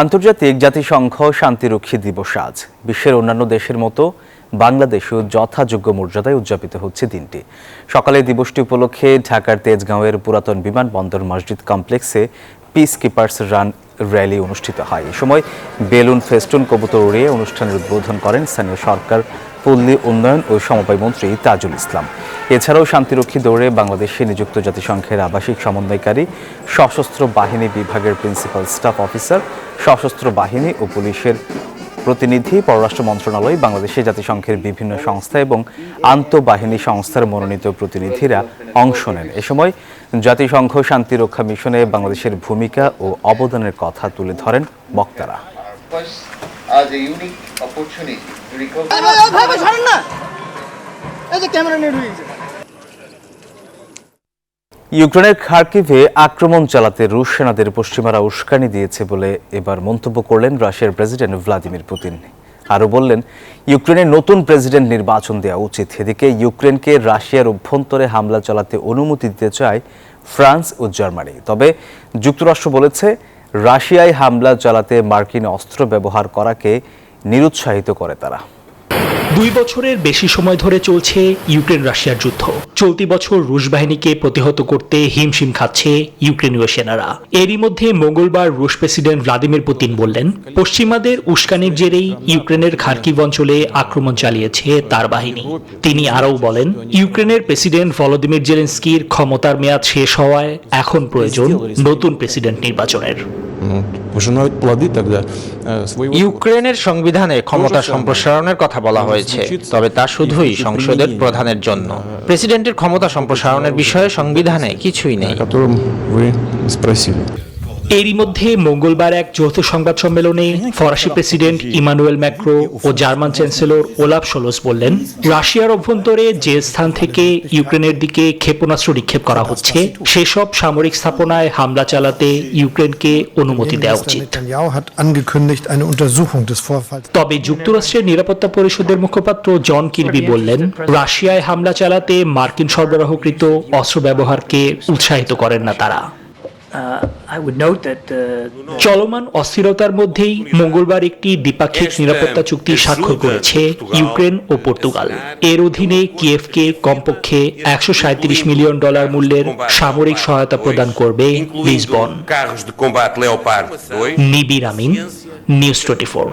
আন্তর্জাতিক জাতিসংঘ শান্তিরক্ষী দিবস আজ। বিশ্বের অন্যান্য দেশের মতো বাংলাদেশেও যথাযোগ্য মর্যাদায় উদযাপিত হচ্ছে দিনটি। সকালে দিবসটি উপলক্ষে ঢাকার তেজগাঁওয়ের পুরাতন বিমানবন্দর মসজিদ কমপ্লেক্সে পিস কিপার্স রান র্যালি অনুষ্ঠিত হয়। এ সময় বেলুন, ফেস্টুন, কবুতর উড়িয়ে অনুষ্ঠানের উদ্বোধন করেন স্থানীয় সরকার, পল্লী উন্নয়ন ও সমবায় মন্ত্রী তাজুল ইসলাম। এছাড়াও শান্তিরক্ষী দৌড়ে বাংলাদেশে নিযুক্ত জাতিসংঘের আবাসিক সমন্বয়কারী, সশস্ত্র বাহিনী বিভাগের প্রিন্সিপাল স্টাফ অফিসার, সশস্ত্র বাহিনী ও পুলিশের প্রতিনিধি, পররাষ্ট্র মন্ত্রণালয়, বাংলাদেশে জাতিসংঘের বিভিন্ন সংস্থা এবং আন্তঃবাহিনী সংস্থার মনোনীত প্রতিনিধিরা অংশ নেন। এ সময় জাতিসংঘ শান্তিরক্ষা মিশনে বাংলাদেশের ভূমিকা ও অবদানের কথা তুলে ধরেন বক্তারা। ইউক্রেনের খার্কিভে আক্রমণ চালাতে রুশ সেনাদের পশ্চিমারা উস্কানি দিয়েছে বলে এবার মন্তব্য করলেন রাশিয়ার প্রেসিডেন্ট ভ্লাদিমির পুতিন। আরও বললেন, ইউক্রেনের নতুন প্রেসিডেন্ট নির্বাচন দেওয়া উচিত। এদিকে ইউক্রেনকে রাশিয়ার অভ্যন্তরে হামলা চালাতে অনুমতি দিতে চায় ফ্রান্স ও জার্মানি। তবে যুক্তরাষ্ট্র বলেছে, রাশিয়ায় হামলা চালাতে মার্কিন অস্ত্র ব্যবহার করাকে নিরুৎসাহিত করে তারা। 2 বছরের বেশি সময় ধরে চলছে ইউক্রেন রাশিয়ার যুদ্ধ। চলতি বছর রুশ বাহিনীকে প্রতিহত করতে হিমশিম খাচ্ছে ইউক্রেনীয় সেনারা। এরই মধ্যে মঙ্গলবার রুশ প্রেসিডেন্ট ভ্লাদিমির পুতিন বললেন, পশ্চিমাদের উস্কানির জেরেই ইউক্রেনের খার্কিভ অঞ্চলে আক্রমণ চালিয়েছে তার বাহিনী। তিনি আরও বলেন, ইউক্রেনের প্রেসিডেন্ট ভলোদিমির জেলেনস্কির ক্ষমতার মেয়াদ শেষ হওয়ায় এখন প্রয়োজন নতুন প্রেসিডেন্ট নির্বাচনের। ইউক্রেনের সংবিধানে ক্ষমতা সম্প্রসারণের কথা বলা হয়েছে, তবে তা শুধুই সংসদের প্রধানের জন্য। প্রেসিডেন্টের ক্ষমতা সম্প্রসারণের বিষয়ে সংবিধানে কিছুই নেই। এরই মধ্যে মঙ্গলবার এক যৌথ সংবাদ সম্মেলনে ফরাসি প্রেসিডেন্ট ইমানুয়েল ম্যাক্রো ও জার্মান চ্যান্সেলর ওলাফ শোলজ বললেন, রাশিয়ার অভ্যন্তরে যে স্থান থেকে ইউক্রেনের দিকে ক্ষেপণাস্ত্র নিক্ষেপ করা হচ্ছে, সেসব সামরিক স্থাপনায় হামলা চালাতে ইউক্রেনকে অনুমতি দেওয়া উচিত। তবে যুক্তরাষ্ট্রের নিরাপত্তা পরিষদের মুখপাত্র জন কির্বি বললেন, রাশিয়ায় হামলা চালাতে মার্কিন সরবরাহকৃত অস্ত্র ব্যবহারকে উৎসাহিত করেন না তারা। চলমান অস্থিরতার মধ্যেই মঙ্গলবার একটি দ্বিপাক্ষিক নিরাপত্তা চুক্তি স্বাক্ষর করেছে ইউক্রেন ও পর্তুগাল। এর অধীনে কিয়েভকে কমপক্ষে $137 মিলিয়ন মূল্যের সামরিক সহায়তা প্রদান করবে লিসবন। নিবির আমিন, নিউজ 24।